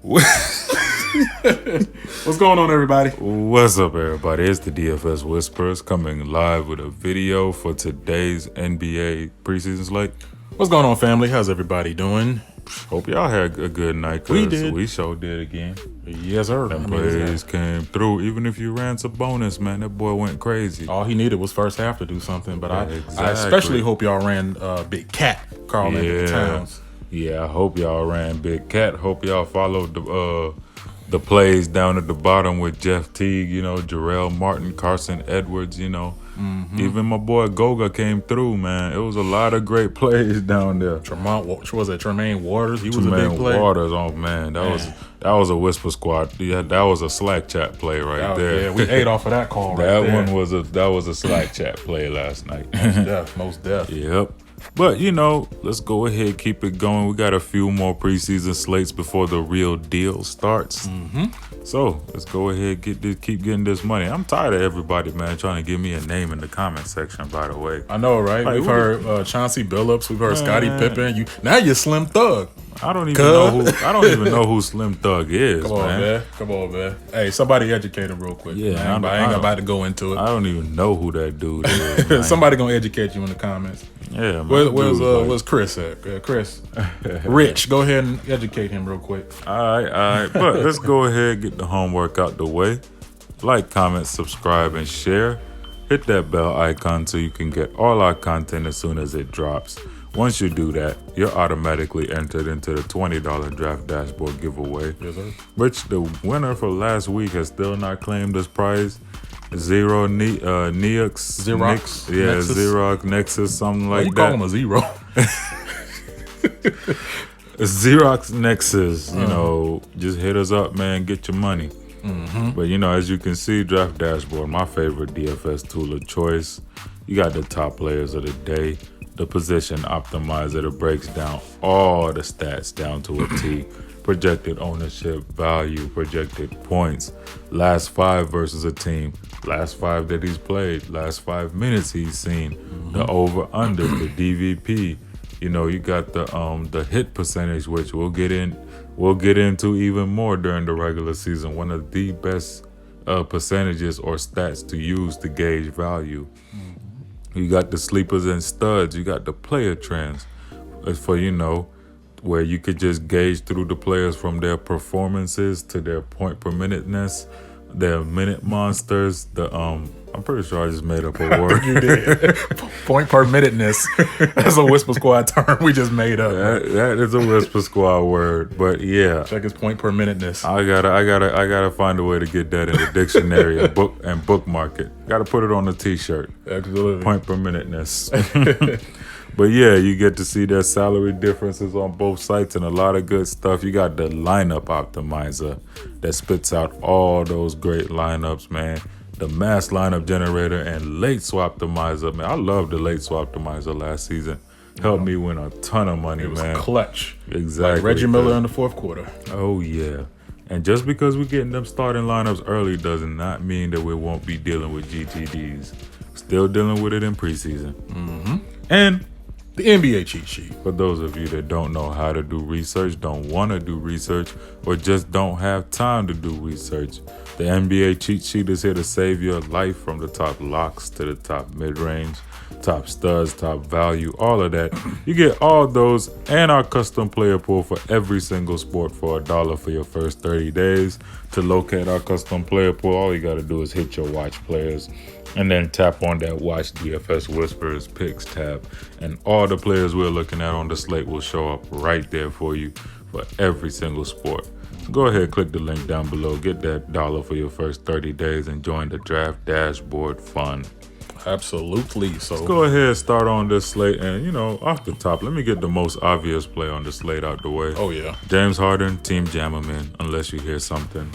What's going on, everybody? What's up, everybody? It's the DFS Whisperers coming live with a video for today's NBA preseason slate. What's going on, family? How's everybody doing? Hope y'all had a good night. We did. We sure did again. Yes, sir. Them plays came through. Even if you ran some bonus, man, that boy went crazy. All he needed was first half to do something. But I Exactly. especially hope y'all ran Big Cat, Carl Anthony Towns. Yeah, I hope y'all ran Big Cat. Hope y'all followed the plays down at the bottom with Jeff Teague, Jarrell Martin, Carson Edwards, Even my boy Goga came through, man. It was a lot of great plays down there. Tremaine Waters? He was Tremaine a big player. Waters, oh man, that was a Whisper Squad. Yeah, that was a Slack chat play there. Yeah, we ate off of that call right there. That was a Slack chat play last night. Most def. Yep. But, let's go ahead, keep it going. We got a few more preseason slates before the real deal starts. So, let's go ahead, keep getting this money. I'm tired of everybody, man, trying to give me a name in the comment section, by the way. I know, right? We've heard Chauncey Billups. We've heard Scottie Pippen. Now you're Slim Thug. I don't even know who Slim Thug is, Come on, man. Hey, somebody educate him real quick. Yeah, I ain't about to go into it. I don't even know who that dude is, man. Somebody gonna educate you in the comments. Yeah, man. Where's Chris at? Chris, Rich, go ahead and educate him real quick. All right. But let's go ahead and get the homework out the way. Like, comment, subscribe, and share. Hit that bell icon so you can get all our content as soon as it drops. Once you do that, you're automatically entered into the $20 Draft Dashboard giveaway, yes, sir. Which the winner for last week has still not claimed this prize. Xerox Nexus, something like that. You call him a zero? Xerox Nexus, just hit us up, man. Get your money. But as you can see, Draft Dashboard, my favorite DFS tool of choice. You got the top players of the day. The position optimizer that breaks down all the stats down to a T. Projected ownership, value, projected points, last 5 versus a team, last 5 that he's played, last 5 minutes he's seen, the over/under, the DVP. You got the hit percentage, which we'll get into even more during the regular season. One of the best percentages or stats to use to gauge value. You got the sleepers and studs. You got the player trends for, where you could just gauge through the players from their performances to their point per minuteness, their minute monsters. I'm pretty sure I just made up a word. You did. Point per minuteness. That's a Whisper Squad term we just made up. That is a Whisper Squad word, but yeah. Check his point per minuteness. I gotta find a way to get that in the dictionary and bookmark it. Gotta put it on a t-shirt. Absolutely. Point per minuteness. But yeah, you get to see their salary differences on both sites and a lot of good stuff. You got the lineup optimizer that spits out all those great lineups, man. The mass lineup generator and late swap optimizer, man. I loved the late swap optimizer last season. Helped me win a ton of money, man. It was clutch. Exactly. Like Reggie Miller in the fourth quarter. Oh, yeah. And just because we're getting them starting lineups early does not mean that we won't be dealing with GTDs. Still dealing with it in preseason. And the NBA cheat sheet. For those of you that don't know how to do research, don't want to do research, or just don't have time to do research, the NBA cheat sheet is here to save your life, from the top locks to the top mid-range, top studs, top value, all of that. You get all those and our custom player pool for every single sport for $1 for your first 30 days. To locate our custom player pool, all you got to do is hit your watch players and then tap on that Watch DFS Whisperers Picks tab. And all the players we're looking at on the slate will show up right there for you for every single sport. Go ahead, click the link down below. Get that $1 for your first 30 days and join the Draft Dashboard fun. Absolutely. So let's go ahead and start on this slate. And, off the top, let me get the most obvious play on the slate out the way. Oh, yeah. James Harden, team jam him in, unless you hear something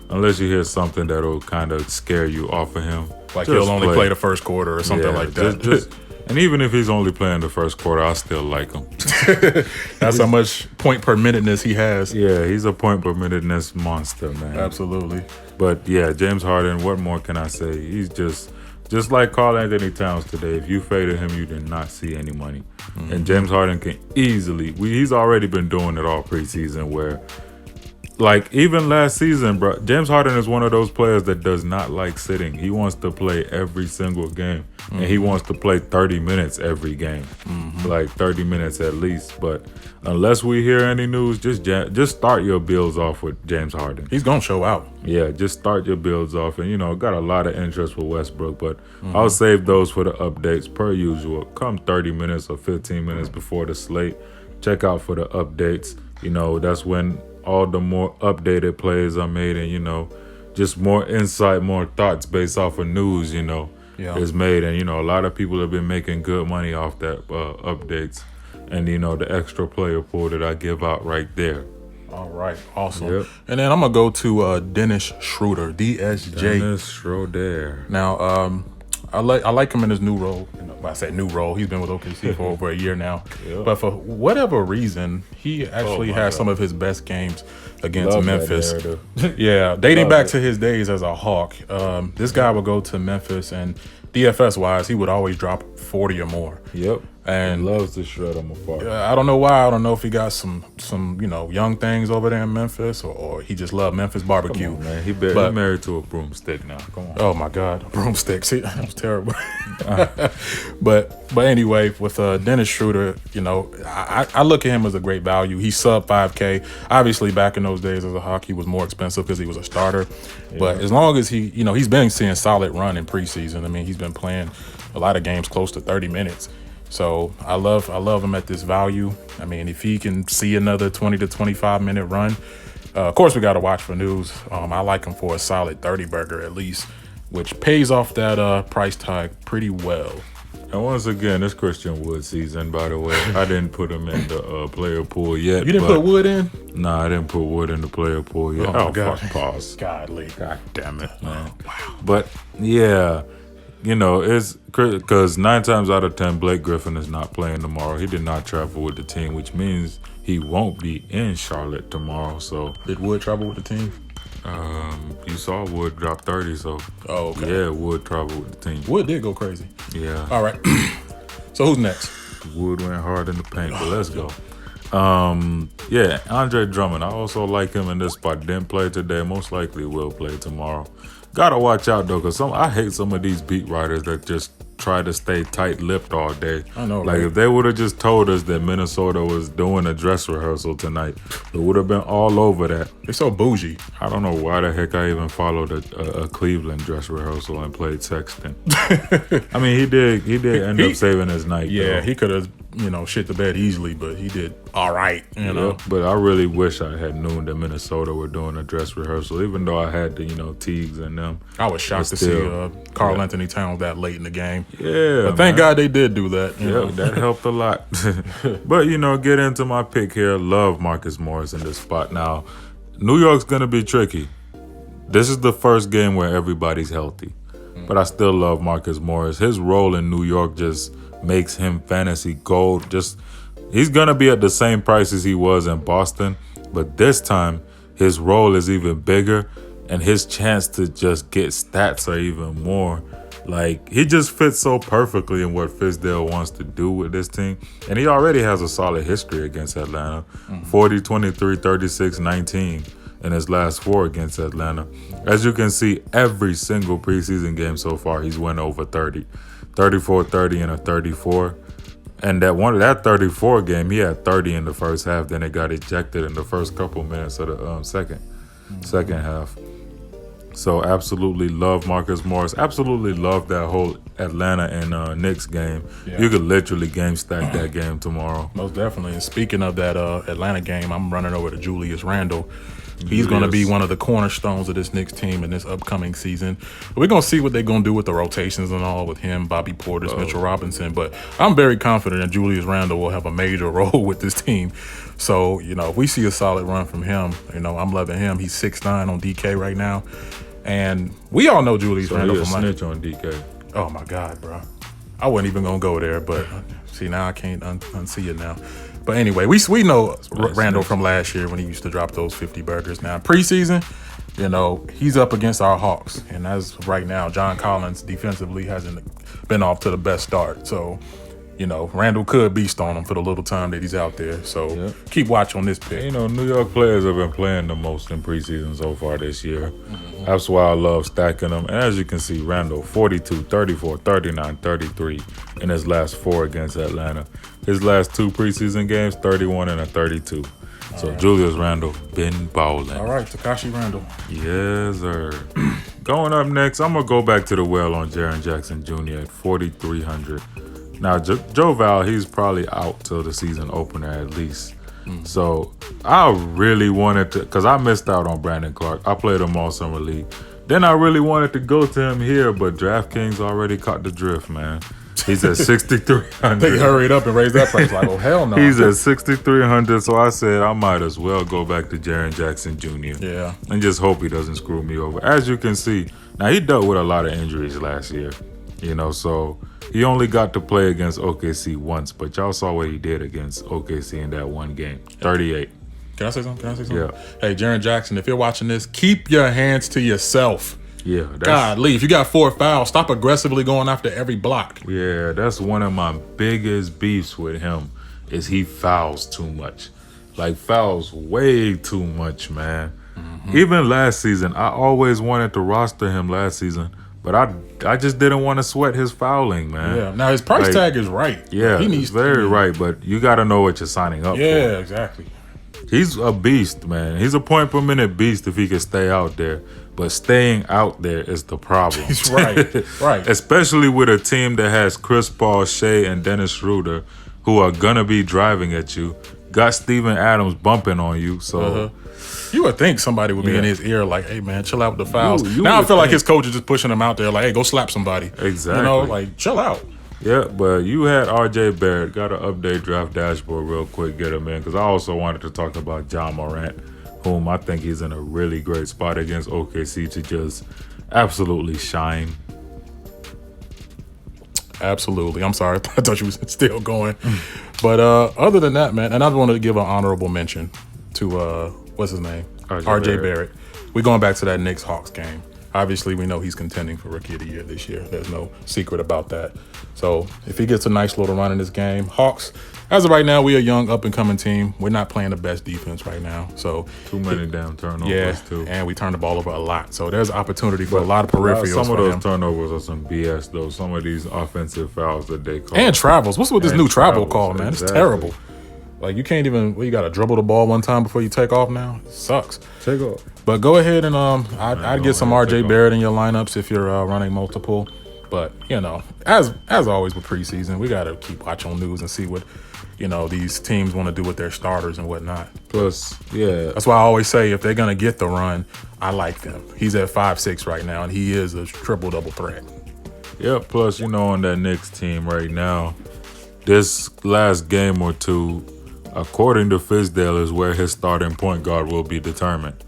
that'll kind of scare you off of him. Like he'll only play the first quarter or something like that. And even if he's only playing the first quarter, I still like him. That's how much point per minuteness he has. Yeah, he's a point per minuteness monster, man. Absolutely. But yeah, James Harden, what more can I say? He's just like Carl Anthony Towns today. If you faded him, you did not see any money. And James Harden can easily, he's already been doing it all preseason, where like even last season, bro, James Harden is one of those players that does not like sitting. He wants to play every single game, and he wants to play 30 minutes every game, like 30 minutes at least. But unless we hear any news, just start your builds off with James Harden. He's gonna show out. Yeah, just start your builds off, and got a lot of interest with Westbrook, but I'll save those for the updates per usual. Come 30 minutes or 15 minutes before the slate, check out for the updates. That's when all the more updated plays are made, and just more insight, more thoughts based off of news, is made. And a lot of people have been making good money off that updates, and the extra player pool that I give out right there. All right, awesome. Yep. And then I'm gonna go to Dennis Schroeder, DSJ. Dennis Schroeder. Now, I like him in his new role. When I say new role, he's been with OKC for over a year now. Yep. But for whatever reason, he actually has some of his best games against Memphis. Yeah, dating back to his days as a Hawk. This guy would go to Memphis, and DFS wise, he would always drop 40 or more. Yep. And he loves to shred them apart. I don't know why. I don't know if he got some young things over there in Memphis, or he just loved Memphis barbecue. Come on, man. He married to a broomstick now. Come on. Oh my God, a broomstick. See, that was terrible. But anyway, with Dennis Schroeder, I look at him as a great value. He's sub 5K. Obviously, back in those days as a Hawk, he was more expensive because he was a starter. Yeah. But as long as he's been seeing solid run in preseason. I mean, he's been playing a lot of games close to 30 minutes. So I love him at this value. I mean, if he can see another 20 to 25 minute run, of course we got to watch for news. I like him for a solid 30 burger at least, which pays off that price tag pretty well. And once again, it's Christian Wood season, by the way. I didn't put him in the player pool yet. You didn't put Wood in? Nah, I didn't put Wood in the player pool yet. Oh my God. Pause. Godly. God damn it, man. Wow. But yeah, it's because 9 times out of 10, Blake Griffin is not playing tomorrow. He did not travel with the team, which means he won't be in Charlotte tomorrow. So did Wood travel with the team? You saw Wood drop 30, so okay. Yeah, Wood traveled with the team. Wood did go crazy. Yeah. All right. So who's next? Wood went hard in the paint, but let's go. Yeah, Andre Drummond. I also like him in this spot. Didn't play today. Most likely will play tomorrow. Gotta watch out though, cause I hate some of these beat writers that just try to stay tight-lipped all day. I know, like right? If they would have just told us that Minnesota was doing a dress rehearsal tonight, it would have been all over that. They're so bougie. I don't know why the heck I even followed a Cleveland dress rehearsal and played Sexton. I mean, he did end up saving his night. Yeah, though. he could have shit the bed easily, but he did all right. But I really wish I had known that Minnesota were doing a dress rehearsal, even though I had the Teagues and them. I was shocked to see Karl Anthony Towns that late in the game. Yeah, but thank God they did do that. That helped a lot. But get into my pick here. Love Marcus Morris in this spot. Now, New York's gonna be tricky. This is the first game where everybody's healthy, but I still love Marcus Morris. His role in New York just makes him fantasy gold. He's gonna be at the same price as he was in Boston, but this time his role is even bigger, and his chance to just get stats are even more. Like, he just fits so perfectly in what Fizdale wants to do with this team. And he already has a solid history against Atlanta. 40, 23, 36, 19 in his last 4 against Atlanta. As you can see, every single preseason game so far, he's went over 30. 34, 30, and a 34. And that 34 game, he had 30 in the first half. Then it got ejected in the first couple minutes of the second half. So absolutely love Marcus Morris. Absolutely love that whole Atlanta and Knicks game. Yeah. You could literally game stack that game tomorrow. Most definitely. And speaking of that Atlanta game, I'm running over to Julius Randle. He's going to be one of the cornerstones of this Knicks team in this upcoming season. We're going to see what they're going to do with the rotations and all with him, Bobby Portis, Mitchell Robinson. But I'm very confident that Julius Randle will have a major role with this team. So, if we see a solid run from him, I'm loving him. He's 6'9" on DK right now. And we all know Julius Randle from snitch on DK. Oh, my God, bro. I wasn't even going to go there, but see, now I can't unsee it now. But anyway, we know Randle from last year when he used to drop those 50 burgers. Now, preseason, he's up against our Hawks. And as right now, John Collins defensively hasn't been off to the best start. So you know, Randall could beast on him for the little time that he's out there. So keep watch on this pick. You know, New York players have been playing the most in preseason so far this year. That's why I love stacking them. And as you can see, Randall, 42, 34, 39, 33 in his last 4 against Atlanta. His last 2 preseason games, 31 and a 32. So Julius Randle been balling. All right, Takashi Randall. Yes, sir. Going up next, I'm going to go back to the well on Jaren Jackson Jr. at 4,300. Now, Joe Val, he's probably out till the season opener at least. So I really wanted to, because I missed out on Brandon Clark. I played him all summer league. Then I really wanted to go to him here, but DraftKings already caught the drift, man. He's at 6,300. They hurried up and raised that price. Like, oh, hell no. He's at 6,300, so I said I might as well go back to Jaren Jackson Jr. Yeah. And just hope he doesn't screw me over. As you can see, now he dealt with a lot of injuries last year, you know, so he only got to play against OKC once, but y'all saw what he did against OKC in that one game, 38. Can I say something? Yeah. Hey, Jaren Jackson, if you're watching this, keep your hands to yourself. Yeah. Golly, if you got 4 fouls, stop aggressively going after every block. Yeah, that's one of my biggest beefs with him is he fouls too much. Like, fouls way too much, man. Even last season, I always wanted to roster him last season, but I just didn't want to sweat his fouling, man. Yeah. Now, his price tag is right. Yeah, he needs very right, but you got to know what you're signing up for. Yeah, exactly. He's a beast, man. He's a point per minute beast if he can stay out there. But staying out there is the problem. He's right. Especially with a team that has Chris Paul, Shea, and Dennis Schroeder, who are going to be driving at you. Got Steven Adams bumping on you, so... You would think somebody would be in his ear like, hey, man, chill out with the fouls. You now I would feel like think. his coach is just pushing him out there like, hey, go slap somebody. Exactly. You know, like, chill out. Yeah, but you had RJ Barrett. Got to update draft dashboard real quick, get him in, because I also wanted to talk about John Morant, whom I think he's in a really great spot against OKC to just absolutely shine. Absolutely. I'm sorry. I thought you was still going. But other than that, man, and I wanted to give an honorable mention to, what's his name? RJ Barrett. We're going back to that Knicks-Hawks game. Obviously, we know he's contending for Rookie of the Year this year. There's no secret about that. So if he gets a nice little run in this game, Hawks, as of right now, we're a young, up-and-coming team. We're not playing the best defense right now. So Too many damn turnovers, too. And we turn the ball over a lot. So there's opportunity for a lot of peripherals. Some of for those him. turnovers are some BS, though. Some of these offensive fouls that they call. And travels. What's with this new travel travels, call, man? It's exactly. terrible. Like, you can't even, you got to dribble the ball one time before you take off now? It sucks. Take off. But go ahead and I'd get some RJ Barrett in your lineups if you're running multiple. But, you know, as always with preseason, we got to keep watch on news and see what, you know, these teams want to do with their starters and whatnot. Plus, yeah. That's why I always say if they're going to get the run, I like them. He's at 5'6" right now, and he is a triple-double threat. Yeah, plus, you know, on that Knicks team right now, this last game or two, according to Fizdale, is where his starting point guard will be determined.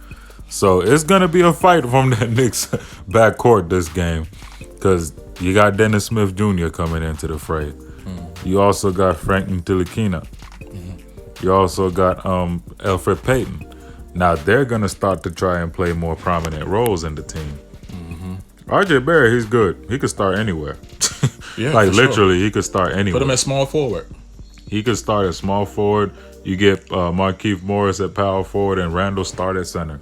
So it's going to be a fight from that Knicks backcourt this game because you got Dennis Smith Jr. coming into the fray. You also got Frank Ntilikina. You also got Elfrid Payton. Now they're going to start to try and play more prominent roles in the team. RJ Barrett, he's good. He could start anywhere. Yeah, like literally, sure. He could start anywhere. Put him at small forward. He could start at small forward. You get Markieff Morris at power forward and Randall start at center.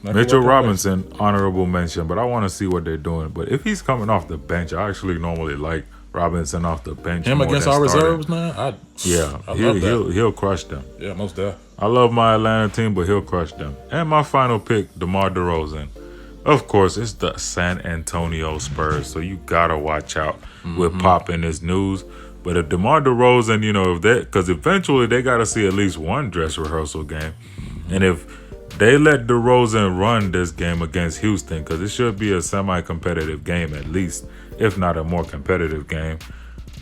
Mitchell Robinson, honorable mention, but I want to see what they're doing. But if he's coming off the bench, I actually normally like Robinson off the bench. Him against our reserves, man? I love that. He'll crush them. Yeah, most definitely. I love my Atlanta team, but he'll crush them. And my final pick, DeMar DeRozan. Of course, it's the San Antonio Spurs, so you gotta watch out with Pop in this news. But if DeMar DeRozan, you know, because eventually they gotta see at least one dress rehearsal game, and if they let DeRozan run this game against Houston, because it should be a semi-competitive game at least, if not a more competitive game.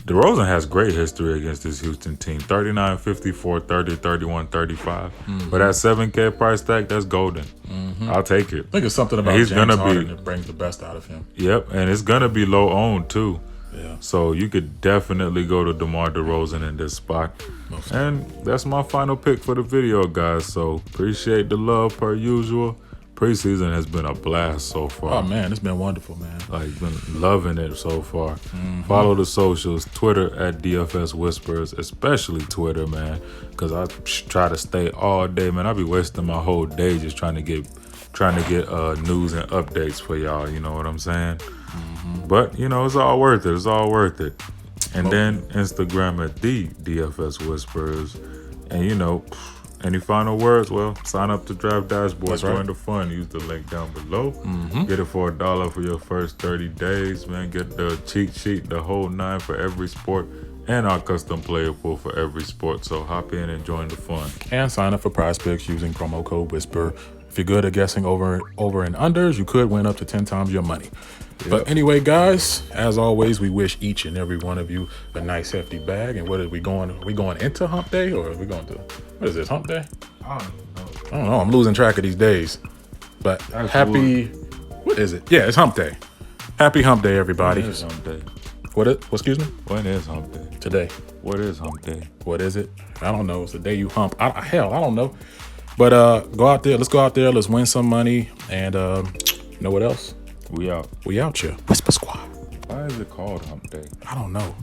DeRozan has great history against this Houston team. 39, 54, 30, 31, 35. But that 7K price tag, that's golden. I'll take it. I think it's something about James Harden that brings the best out of him. Yep, and it's going to be low owned too. Yeah. So you could definitely go to DeMar DeRozan in this spot. And that's my final pick for the video, guys. So appreciate the love per usual. Preseason has been a blast so far. Oh man, it's been wonderful, man. Like, been loving it so far. Follow the socials, Twitter at DFS Whisperers, especially Twitter, man, because I try to stay all day, man. I be wasting my whole day just trying to get news and updates for y'all. You know what I'm saying? But you know, it's all worth it. It's all worth it. And then Instagram at the DFS Whisperers, and you know. Any final words? Well, sign up to Draft Dashboard. That's Join right. the fun. Use the link down below. Get it for $1 for your first 30 days, man. Get the cheat sheet, the whole 9 for every sport, and our custom player pool for every sport. So hop in and join the fun. And sign up for Prize Picks using promo code Whisper. If you're good at guessing over and unders, you could win up to 10 times your money. But anyway, guys, as always, we wish each and every one of you a nice hefty bag. And what are we going? Are we going into Hump Day, or are we going to? What is this, Hump Day? I don't I don't know. I'm losing track of these days. But happy. What is it? Yeah, it's Hump Day. Happy Hump Day, everybody. When is Hump Day? Excuse me? When is Hump Day? Today. What is Hump Day? What is it? I don't know. It's the day you hump. I don't know. But go out there. Let's go out there. Let's win some money. And you know what else? We out. We out here. Whisper Squad. Why is it called Hump Day? I don't know.